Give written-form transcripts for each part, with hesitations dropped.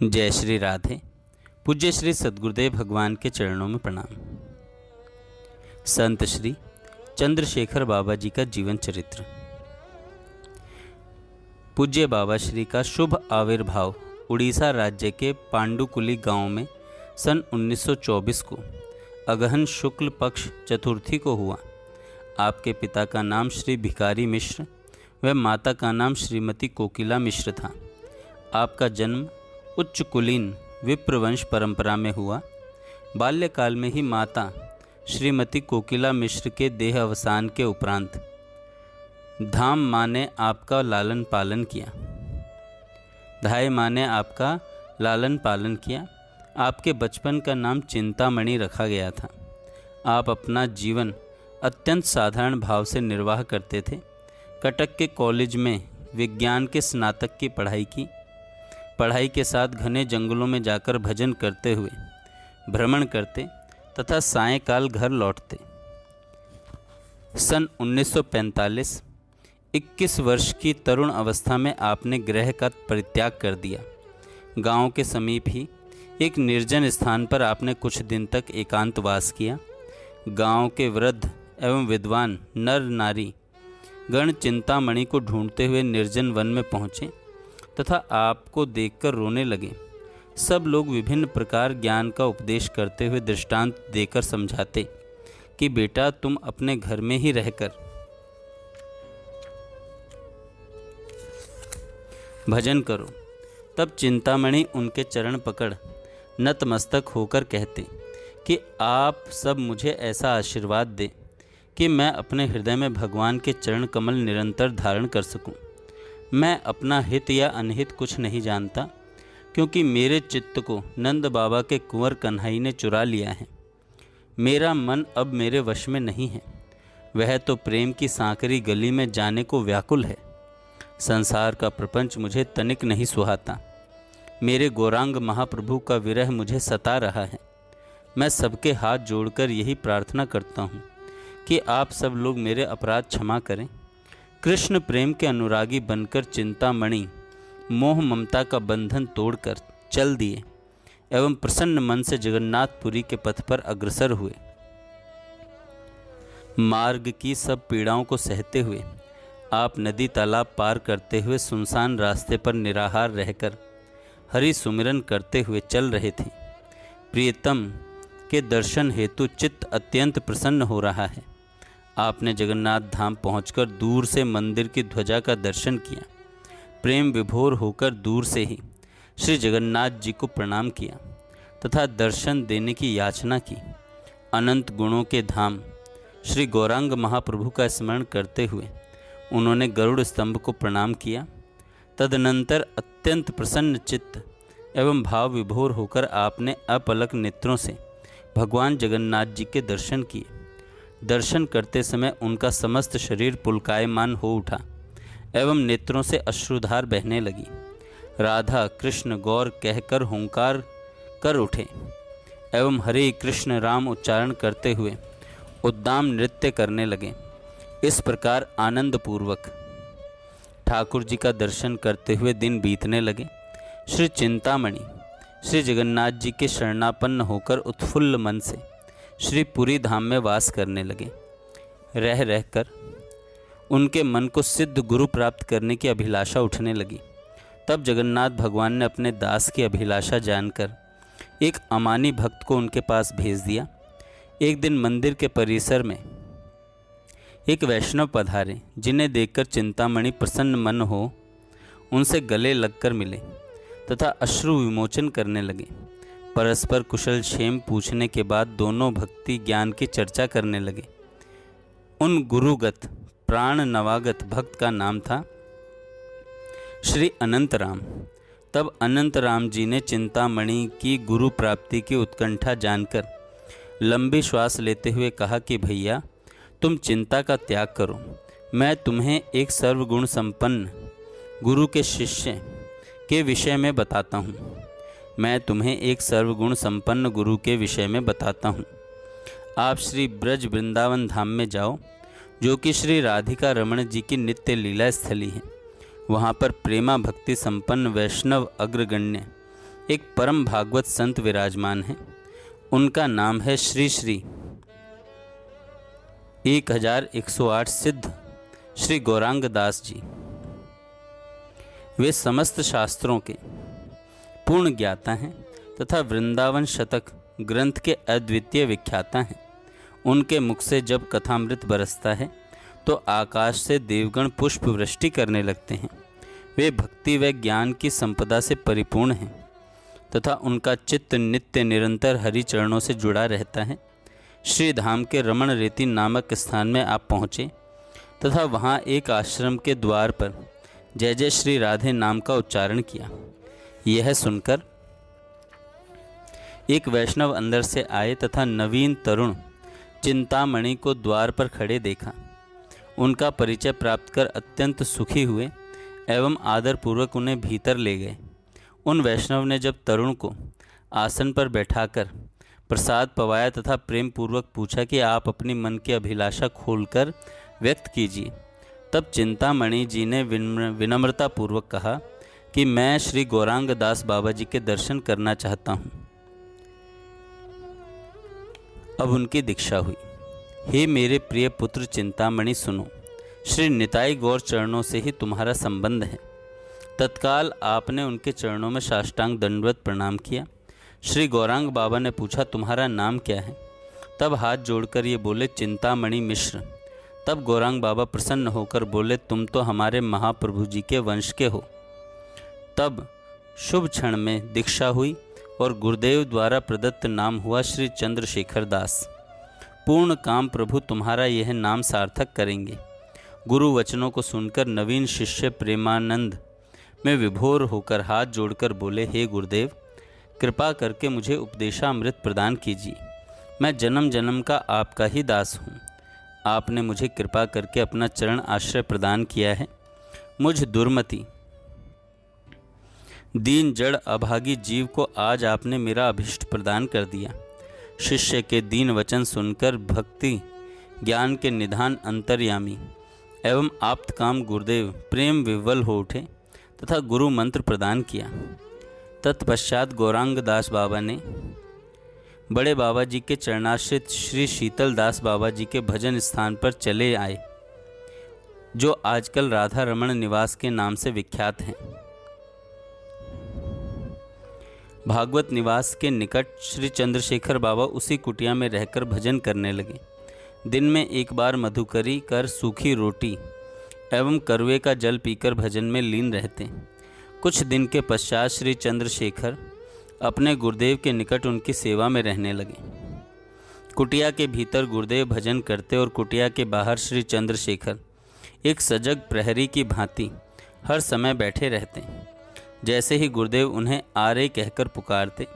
जय श्री राधे। पूज्य श्री सद्गुरुदेव भगवान के चरणों में प्रणाम। संत श्री चंद्रशेखर बाबा जी का जीवन चरित्र। पूज्य बाबा श्री का शुभ आविर्भाव उड़ीसा राज्य के पांडुकुली गांव में सन 1924 को अगहन शुक्ल पक्ष चतुर्थी को हुआ। आपके पिता का नाम श्री भिकारी मिश्र व माता का नाम श्रीमती कोकिला मिश्र था। आपका जन्म उच्च कुलीन विप्रवंश परंपरा में हुआ। बाल्यकाल में ही माता श्रीमती कोकिला मिश्र के देह अवसान के उपरांत धाम माँ ने आपका लालन पालन किया। धाय माँ ने आपका लालन पालन किया। आपके बचपन का नाम चिंतामणि रखा गया था। आप अपना जीवन अत्यंत साधारण भाव से निर्वाह करते थे। कटक के कॉलेज में विज्ञान के स्नातक की पढ़ाई के साथ घने जंगलों में जाकर भजन करते हुए भ्रमण करते तथा सायंकाल घर लौटते। सन 1945 21 वर्ष की तरुण अवस्था में आपने गृह का परित्याग कर दिया। गांव के समीप ही एक निर्जन स्थान पर आपने कुछ दिन तक एकांतवास किया। गांव के वृद्ध एवं विद्वान नर नारी गण चिंतामणि को ढूंढते हुए निर्जन वन में पहुँचे तथा आपको देखकर रोने लगे। सब लोग विभिन्न प्रकार ज्ञान का उपदेश करते हुए दृष्टांत देकर समझाते कि बेटा तुम अपने घर में ही रहकर भजन करो। तब चिंतामणि उनके चरण पकड़ नतमस्तक होकर कहते कि आप सब मुझे ऐसा आशीर्वाद दें कि मैं अपने हृदय में भगवान के चरण कमल निरंतर धारण कर सकूं। मैं अपना हित या अनहित कुछ नहीं जानता, क्योंकि मेरे चित्त को नंद बाबा के कुंवर कन्हई ने चुरा लिया है। मेरा मन अब मेरे वश में नहीं है। वह तो प्रेम की सांकरी गली में जाने को व्याकुल है। संसार का प्रपंच मुझे तनिक नहीं सुहाता। मेरे गौरांग महाप्रभु का विरह मुझे सता रहा है। मैं सबके हाथ जोड़कर यही प्रार्थना करता हूँ कि आप सब लोग मेरे अपराध क्षमा करें। कृष्ण प्रेम के अनुरागी बनकर चिंतामणि मोह ममता का बंधन तोड़कर चल दिए एवं प्रसन्न मन से जगन्नाथपुरी के पथ पर अग्रसर हुए। मार्ग की सब पीड़ाओं को सहते हुए आप नदी तालाब पार करते हुए सुनसान रास्ते पर निराहार रहकर हरि सुमिरन करते हुए चल रहे थे। प्रियतम के दर्शन हेतु चित्त अत्यंत प्रसन्न हो रहा है। आपने जगन्नाथ धाम पहुंचकर दूर से मंदिर की ध्वजा का दर्शन किया। प्रेम विभोर होकर दूर से ही श्री जगन्नाथ जी को प्रणाम किया तथा दर्शन देने की याचना की। अनंत गुणों के धाम श्री गौरांग महाप्रभु का स्मरण करते हुए उन्होंने गरुड़ स्तंभ को प्रणाम किया। तदनंतर अत्यंत प्रसन्न चित्त एवं भाव विभोर होकर आपने अपलक नेत्रों से भगवान जगन्नाथ जी के दर्शन किए। दर्शन करते समय उनका समस्त शरीर पुलकायमान हो उठा एवं नेत्रों से अश्रुधार बहने लगी। राधा कृष्ण गौर कहकर हुंकार कर उठे एवं हरे कृष्ण राम उच्चारण करते हुए उद्दाम नृत्य करने लगे। इस प्रकार आनंदपूर्वक ठाकुर जी का दर्शन करते हुए दिन बीतने लगे। श्री चिंतामणि श्री जगन्नाथ जी के शरणापन्न होकर उत्फुल्ल मन से श्री पुरी धाम में वास करने लगे। रह रहकर उनके मन को सिद्ध गुरु प्राप्त करने की अभिलाषा उठने लगी। तब जगन्नाथ भगवान ने अपने दास की अभिलाषा जानकर एक अमानी भक्त को उनके पास भेज दिया। एक दिन मंदिर के परिसर में एक वैष्णव पधारे, जिन्हें देखकर चिंतामणि प्रसन्न मन हो उनसे गले लगकर मिले तथा अश्रु विमोचन करने लगे। परस्पर कुशल क्षेम पूछने के बाद दोनों भक्ति ज्ञान की चर्चा करने लगे। उन गुरुगत प्राण नवागत भक्त का नाम था श्री अनंत राम। तब अनंत राम जी ने चिंतामणि की गुरु प्राप्ति की उत्कंठा जानकर लंबी श्वास लेते हुए कहा कि भैया तुम चिंता का त्याग करो। मैं तुम्हें एक सर्वगुण संपन्न गुरु के शिष्य के विषय में बताता हूँ। मैं तुम्हें एक सर्वगुण संपन्न गुरु के विषय में बताता हूँ। आप श्री ब्रज वृंदावन धाम में जाओ, जो कि श्री राधिका रमण जी की नित्य लीला स्थली है। वहाँ पर प्रेमा भक्ति संपन्न वैष्णव अग्रगण्य एक परम भागवत संत विराजमान हैं। उनका नाम है श्री श्री 1108 सिद्ध श्री गौरांग दास जी। वे समस्त शास्त्रों के पूर्ण ज्ञाता हैं तथा वृंदावन शतक ग्रंथ के अद्वितीय विख्याता हैं। उनके मुख से जब कथामृत बरसता है तो आकाश से देवगण पुष्प वृष्टि करने लगते हैं। वे भक्ति व ज्ञान की संपदा से परिपूर्ण हैं तथा उनका चित्त नित्य निरंतर हरि चरणों से जुड़ा रहता है। श्री धाम के रमण रेती नामक स्थान में आप पहुँचे तथा वहाँ एक आश्रम के द्वार पर जय जय श्री राधे नाम का उच्चारण किया। यह सुनकर एक वैष्णव अंदर से आए तथा नवीन तरुण चिंतामणि को द्वार पर खड़े देखा। उनका परिचय प्राप्त कर अत्यंत सुखी हुए एवं आदरपूर्वक उन्हें भीतर ले गए। उन वैष्णव ने जब तरुण को आसन पर बैठाकर प्रसाद पवाया तथा प्रेम पूर्वक पूछा कि आप अपनी मन की अभिलाषा खोलकर व्यक्त कीजिए, तब चिंतामणि जी ने विनम्रता पूर्वक कहा कि मैं श्री गौरांग दास बाबा जी के दर्शन करना चाहता हूँ। अब उनकी दीक्षा हुई। हे मेरे प्रिय पुत्र चिंतामणि, सुनो, श्री निताई गौर चरणों से ही तुम्हारा संबंध है। तत्काल आपने उनके चरणों में साष्टांग दंडवत प्रणाम किया। श्री गौरांग बाबा ने पूछा, तुम्हारा नाम क्या है? तब हाथ जोड़कर ये बोले, चिंतामणि मिश्र। तब गौरांग बाबा प्रसन्न होकर बोले, तुम तो हमारे महाप्रभु जी के वंश के हो। तब शुभ क्षण में दीक्षा हुई और गुरुदेव द्वारा प्रदत्त नाम हुआ श्री चंद्रशेखर दास। पूर्ण काम प्रभु तुम्हारा यह नाम सार्थक करेंगे। गुरु वचनों को सुनकर नवीन शिष्य प्रेमानंद में विभोर होकर हाथ जोड़कर बोले, हे गुरुदेव, कृपा करके मुझे उपदेशामृत प्रदान कीजिए। मैं जन्म जन्म का आपका ही दास हूँ। आपने मुझे कृपा करके अपना चरण आश्रय प्रदान किया है। मुझ दुर्मति दीन जड़ अभागी जीव को आज आपने मेरा अभिष्ट प्रदान कर दिया। शिष्य के दीन वचन सुनकर भक्ति ज्ञान के निधान अंतर्यामी एवं आप्तकाम गुरुदेव प्रेम विह्वल हो उठे तथा गुरु मंत्र प्रदान किया। तत्पश्चात गौरांग दास बाबा ने बड़े बाबा जी के चरणाश्रित श्री शीतल दास बाबा जी के भजन स्थान पर चले आए, जो आजकल राधा रमण निवास के नाम से विख्यात हैं। भागवत निवास के निकट श्री चंद्रशेखर बाबा उसी कुटिया में रहकर भजन करने लगे। दिन में एक बार मधुकरी कर सूखी रोटी एवं करुए का जल पीकर भजन में लीन रहते। कुछ दिन के पश्चात श्री चंद्रशेखर अपने गुरुदेव के निकट उनकी सेवा में रहने लगे। कुटिया के भीतर गुरुदेव भजन करते और कुटिया के बाहर श्री चंद्रशेखर एक सजग प्रहरी की भांति हर समय बैठे रहते। जैसे ही गुरुदेव उन्हें आ रे कहकर पुकारते,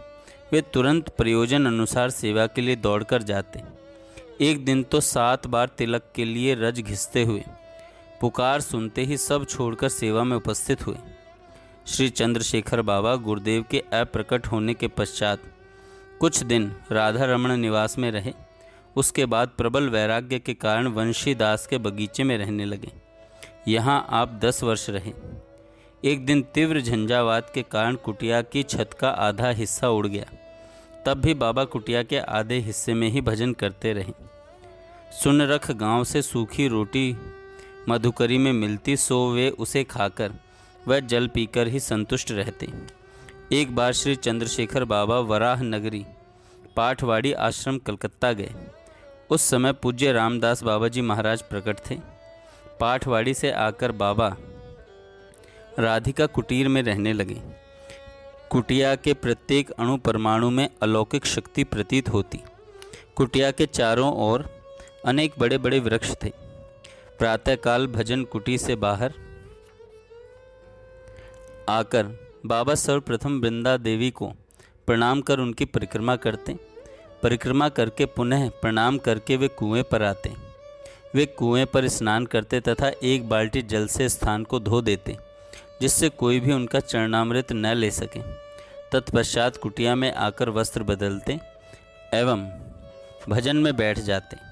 वे तुरंत प्रयोजन अनुसार सेवा के लिए दौड़कर जाते। एक दिन तो 7 बार तिलक के लिए रज घिसते हुए पुकार सुनते ही सब छोड़कर सेवा में उपस्थित हुए। श्री चंद्रशेखर बाबा गुरुदेव के अप्रकट होने के पश्चात कुछ दिन राधा रमण निवास में रहे। उसके बाद प्रबल वैराग्य के कारण वंशी दास के बगीचे में रहने लगे। यहाँ आप 10 वर्ष रहे। एक दिन तीव्र झंझावात के कारण कुटिया की छत का आधा हिस्सा उड़ गया। तब भी बाबा कुटिया के आधे हिस्से में ही भजन करते रहे। सुनरख गांव से सूखी रोटी मधुकरी में मिलती, सो वे उसे खाकर वह जल पीकर ही संतुष्ट रहते। एक बार श्री चंद्रशेखर बाबा वराह नगरी पाठवाड़ी आश्रम कलकत्ता गए। उस समय पूज्य रामदास बाबा जी महाराज प्रकट थे। पाठवाड़ी से आकर बाबा राधिका कुटीर में रहने लगे। कुटिया के प्रत्येक अणु परमाणु में अलौकिक शक्ति प्रतीत होती। कुटिया के चारों ओर अनेक बड़े बड़े वृक्ष थे। प्रातःकाल भजन कुटी से बाहर आकर बाबा सर्वप्रथम वृंदा देवी को प्रणाम कर उनकी परिक्रमा करते। परिक्रमा करके पुनः प्रणाम करके वे कुएं पर आते। वे कुएं पर स्नान करते तथा एक बाल्टी जल से स्थान को धो देते, जिससे कोई भी उनका चरणामृत न ले सके। तत्पश्चात कुटिया में आकर वस्त्र बदलते एवं भजन में बैठ जाते।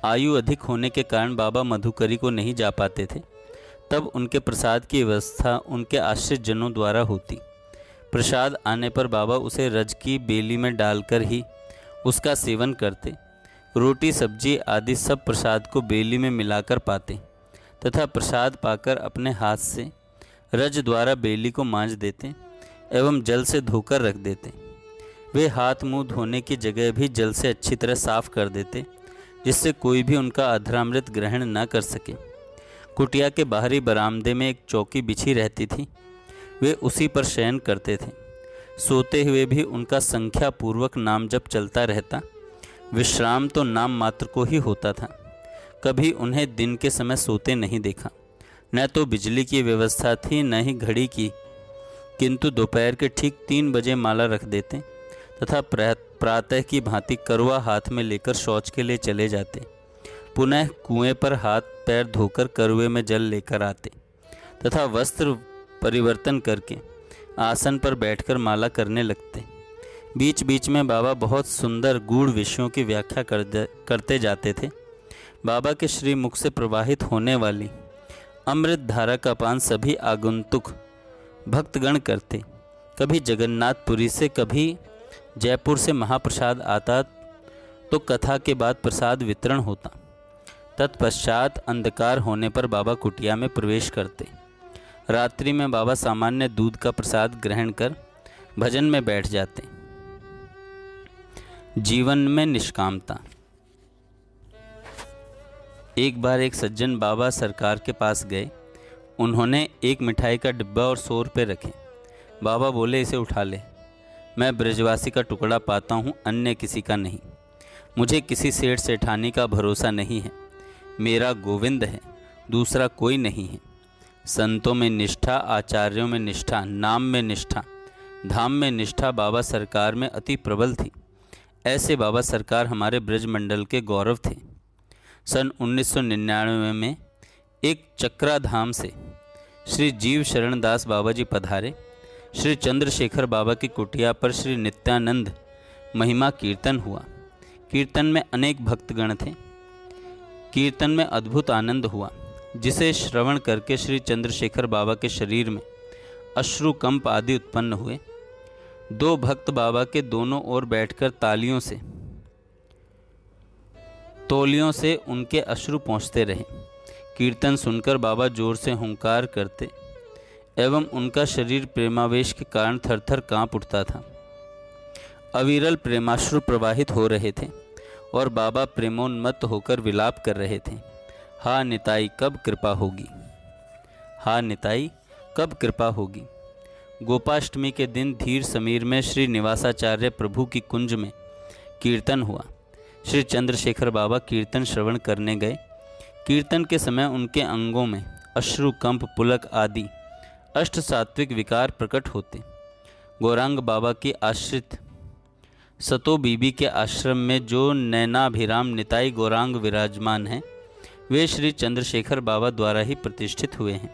आयु अधिक होने के कारण बाबा मधुकरी को नहीं जा पाते थे। तब उनके प्रसाद की व्यवस्था उनके आश्रित जनों द्वारा होती। प्रसाद आने पर बाबा उसे रज की बेली में डालकर ही उसका सेवन करते। रोटी सब्जी आदि सब प्रसाद को बेली में मिलाकर पाते तथा प्रसाद पाकर अपने हाथ से रज द्वारा बेली को मांज देते एवं जल से धोकर रख देते। वे हाथ मुंह धोने की जगह भी जल से अच्छी तरह साफ कर देते, जिससे कोई भी उनका अधरामृत ग्रहण न कर सके। कुटिया के बाहरी बरामदे में एक चौकी बिछी रहती थी, वे उसी पर शयन करते थे। सोते हुए भी उनका संख्या पूर्वक नाम जप चलता रहता। विश्राम तो नाम मात्र को ही होता था। कभी उन्हें दिन के समय सोते नहीं देखा। न तो बिजली की व्यवस्था थी न ही घड़ी की, किंतु दोपहर के ठीक 3 बजे माला रख देते तथा प्रातः की भांति करवा हाथ में लेकर शौच के लिए चले जाते। पुनः कुएं पर हाथ पैर धोकर करवे में जल लेकर आते तथा वस्त्र परिवर्तन करके आसन पर बैठकर माला करने लगते। बीच बीच में बाबा बहुत सुंदर गूढ़ विषयों की व्याख्या करते जाते थे। बाबा के श्री मुख से प्रवाहित होने वाली अमृत धारा का पान सभी आगंतुक भक्तगण करते। कभी जगन्नाथपुरी से कभी जयपुर से महाप्रसाद आता तो कथा के बाद प्रसाद वितरण होता। तत्पश्चात अंधकार होने पर बाबा कुटिया में प्रवेश करते। रात्रि में बाबा सामान्य दूध का प्रसाद ग्रहण कर भजन में बैठ जाते। जीवन में निष्कामता। एक बार एक सज्जन बाबा सरकार के पास गए। उन्होंने एक मिठाई का डिब्बा और 100 रुपये रखे। बाबा बोले, इसे उठा ले। मैं ब्रजवासी का टुकड़ा पाता हूँ, अन्य किसी का नहीं। मुझे किसी सेठ सेठानी का भरोसा नहीं है। मेरा गोविंद है, दूसरा कोई नहीं है। संतों में निष्ठा, आचार्यों में निष्ठा, नाम में निष्ठा, धाम में निष्ठा बाबा सरकार में अति प्रबल थी। ऐसे बाबा सरकार हमारे ब्रजमंडल के गौरव थे। सन 1999 में एक चक्राधाम से श्री जीव शरण दास बाबा जी पधारे। श्री चंद्रशेखर बाबा की कुटिया पर श्री नित्यानंद महिमा कीर्तन हुआ। कीर्तन में अनेक भक्तगण थे। कीर्तन में अद्भुत आनंद हुआ, जिसे श्रवण करके श्री चंद्रशेखर बाबा के शरीर में अश्रुकंप आदि उत्पन्न हुए। 2 भक्त बाबा के दोनों ओर बैठकर तौलियों से उनके अश्रु पहुँचते रहे। कीर्तन सुनकर बाबा जोर से हुंकार करते एवं उनका शरीर प्रेमावेश के कारण थरथर कांप उठता था। अविरल प्रेमाश्रु प्रवाहित हो रहे थे और बाबा प्रेमोन्मत्त होकर विलाप कर रहे थे। हा निताई कब कृपा होगी, हा निताई कब कृपा होगी। गोपाष्टमी के दिन धीर समीर में श्री निवासाचार्य प्रभु की कुंज में कीर्तन हुआ। श्री चंद्रशेखर बाबा कीर्तन श्रवण करने गए। कीर्तन के समय उनके अंगों में अश्रु कंप पुलक आदि 8 सात्विक विकार प्रकट होते। गौरांग बाबा की आश्रित सतो बीबी के आश्रम में जो नैनाभिराम निताई गौरांग विराजमान हैं, वे श्री चंद्रशेखर बाबा द्वारा ही प्रतिष्ठित हुए हैं।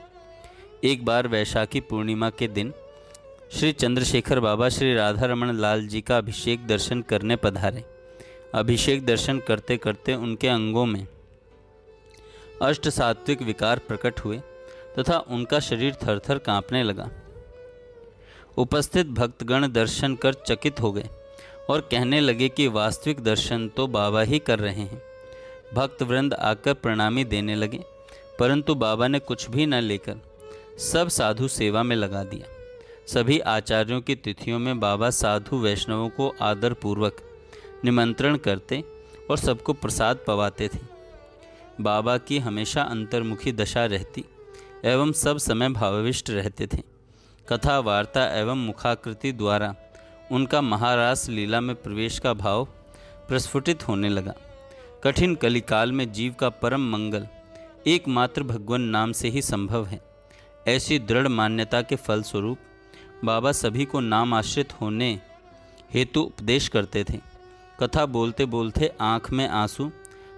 एक बार वैशाखी पूर्णिमा के दिन श्री चंद्रशेखर बाबा श्री राधा रमण लाल जी का अभिषेक दर्शन करने पधारे। अभिषेक दर्शन करते करते उनके अंगों में 8 सात्विक विकार प्रकट हुए तथा उनका शरीर थरथर कांपने लगा। उपस्थित भक्तगण दर्शन कर चकित हो गए और कहने लगे कि वास्तविक दर्शन तो बाबा ही कर रहे हैं। भक्तवृंद आकर प्रणामी देने लगे, परंतु बाबा ने कुछ भी न लेकर सब साधु सेवा में लगा दिया। सभी आचार्यों की तिथियों में बाबा साधु वैष्णवों को आदरपूर्वक निमंत्रण करते और सबको प्रसाद पवाते थे। बाबा की हमेशा अंतर्मुखी दशा रहती एवं सब समय भावाविष्ट रहते थे। कथा वार्ता एवं मुखाकृति द्वारा उनका महारास लीला में प्रवेश का भाव प्रस्फुटित होने लगा। कठिन कलिकाल में जीव का परम मंगल एकमात्र भगवान नाम से ही संभव है। ऐसी दृढ़ मान्यता के फलस्वरूप बाबा सभी को नाम आश्रित होने हेतु उपदेश करते थे। कथा बोलते बोलते आँख में आंसू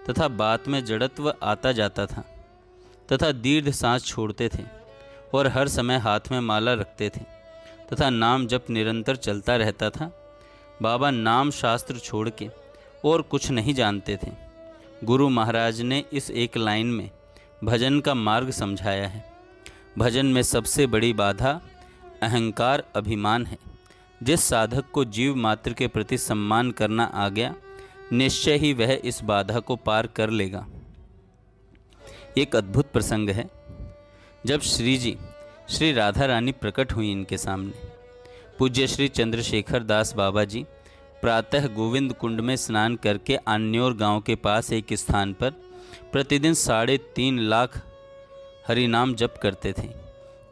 तथा बात में जड़त्व आता जाता था तथा दीर्घ सांस छोड़ते थे और हर समय हाथ में माला रखते थे तथा नाम जप निरंतर चलता रहता था। बाबा नाम शास्त्र छोड़ के और कुछ नहीं जानते थे। गुरु महाराज ने इस एक लाइन में भजन का मार्ग समझाया है। भजन में सबसे बड़ी बाधा अहंकार अभिमान है। जिस साधक को जीव मात्र के प्रति सम्मान करना आ गया, निश्चय ही वह इस बाधा को पार कर लेगा। एक अद्भुत प्रसंग है। जब श्री राधा रानी प्रकट हुई इनके सामने, पूज्य श्री चंद्रशेखर दास बाबा जी प्रातः गोविंद कुंड में स्नान करके आन्योर गांव के पास एक स्थान पर प्रतिदिन 3.5 लाख हरिनाम जप करते थे।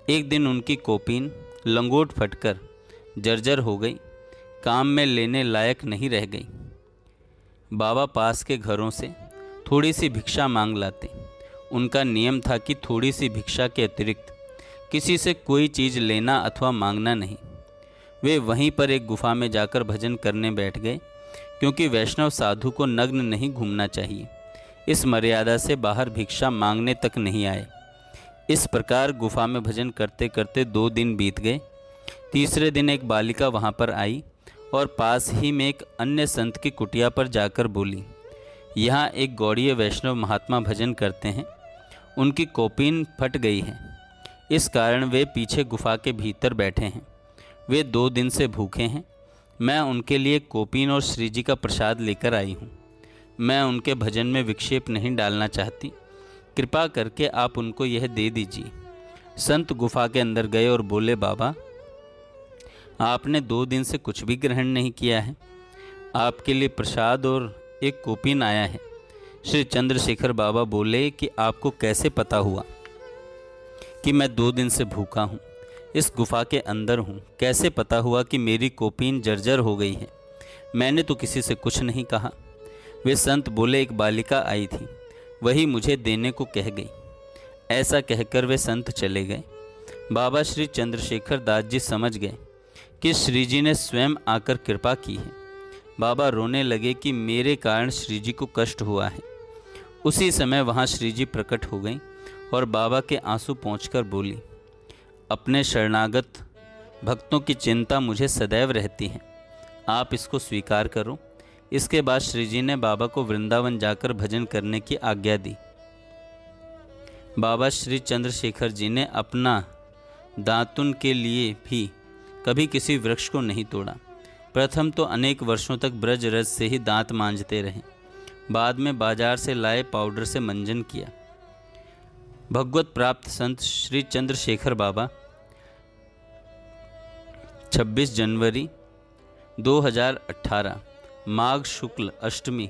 एक दिन उनकी कोपीन लंगोट फटकर जर्जर हो गई, काम में लेने लायक नहीं रह गई। बाबा पास के घरों से थोड़ी सी भिक्षा मांग लाते। उनका नियम था कि थोड़ी सी भिक्षा के अतिरिक्त किसी से कोई चीज़ लेना अथवा मांगना नहीं। वे वहीं पर एक गुफा में जाकर भजन करने बैठ गए, क्योंकि वैष्णव साधु को नग्न नहीं घूमना चाहिए। इस मर्यादा से बाहर भिक्षा मांगने तक नहीं आए। इस प्रकार गुफा में भजन करते करते 2 दिन बीत गए। तीसरे दिन एक बालिका वहाँ पर आई और पास ही में एक अन्य संत की कुटिया पर जाकर बोली, यहाँ एक गौड़ीय वैष्णव महात्मा भजन करते हैं, उनकी कोपीन फट गई है, इस कारण वे पीछे गुफा के भीतर बैठे हैं। वे 2 दिन से भूखे हैं। मैं उनके लिए कोपीन और श्री जी का प्रसाद लेकर आई हूँ। मैं उनके भजन में विक्षेप नहीं डालना चाहती, कृपा करके आप उनको यह दे दीजिए। संत गुफा के अंदर गए और बोले, बाबा आपने 2 दिन से कुछ भी ग्रहण नहीं किया है, आपके लिए प्रसाद और एक कोपीन आया है। श्री चंद्रशेखर बाबा बोले कि आपको कैसे पता हुआ कि मैं 2 दिन से भूखा हूँ, इस गुफा के अंदर हूँ, कैसे पता हुआ कि मेरी कोपीन जर्जर हो गई है? मैंने तो किसी से कुछ नहीं कहा। वे संत बोले, एक बालिका आई थी, वही मुझे देने को कह गई। ऐसा कहकर वे संत चले गए। बाबा श्री चंद्रशेखर दास जी समझ गए कि श्री जी ने स्वयं आकर कृपा की है। बाबा रोने लगे कि मेरे कारण श्री जी को कष्ट हुआ है। उसी समय वहाँ श्री जी प्रकट हो गई और बाबा के आंसू पोंछकर बोली, अपने शरणागत भक्तों की चिंता मुझे सदैव रहती है, आप इसको स्वीकार करो। इसके बाद श्री जी ने बाबा को वृंदावन जाकर भजन करने की आज्ञा दी। बाबा श्री चंद्रशेखर जी ने अपना दातुन के लिए भी कभी किसी वृक्ष को नहीं तोड़ा। प्रथम तो अनेक वर्षों तक ब्रज रज से ही दांत मांजते रहे, बाद में बाजार से लाए पाउडर से मंजन किया। भगवत प्राप्त संत श्री चंद्रशेखर बाबा 26 जनवरी 2018 माघ शुक्ल अष्टमी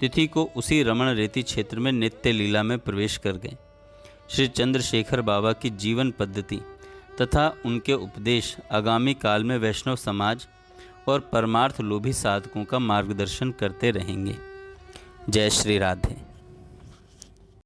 तिथि को उसी रमण रेती क्षेत्र में नित्य लीला में प्रवेश कर गए। श्री चंद्रशेखर बाबा की जीवन पद्धति तथा उनके उपदेश आगामी काल में वैष्णव समाज और परमार्थ लोभी साधकों का मार्गदर्शन करते रहेंगे। जय श्री राधे।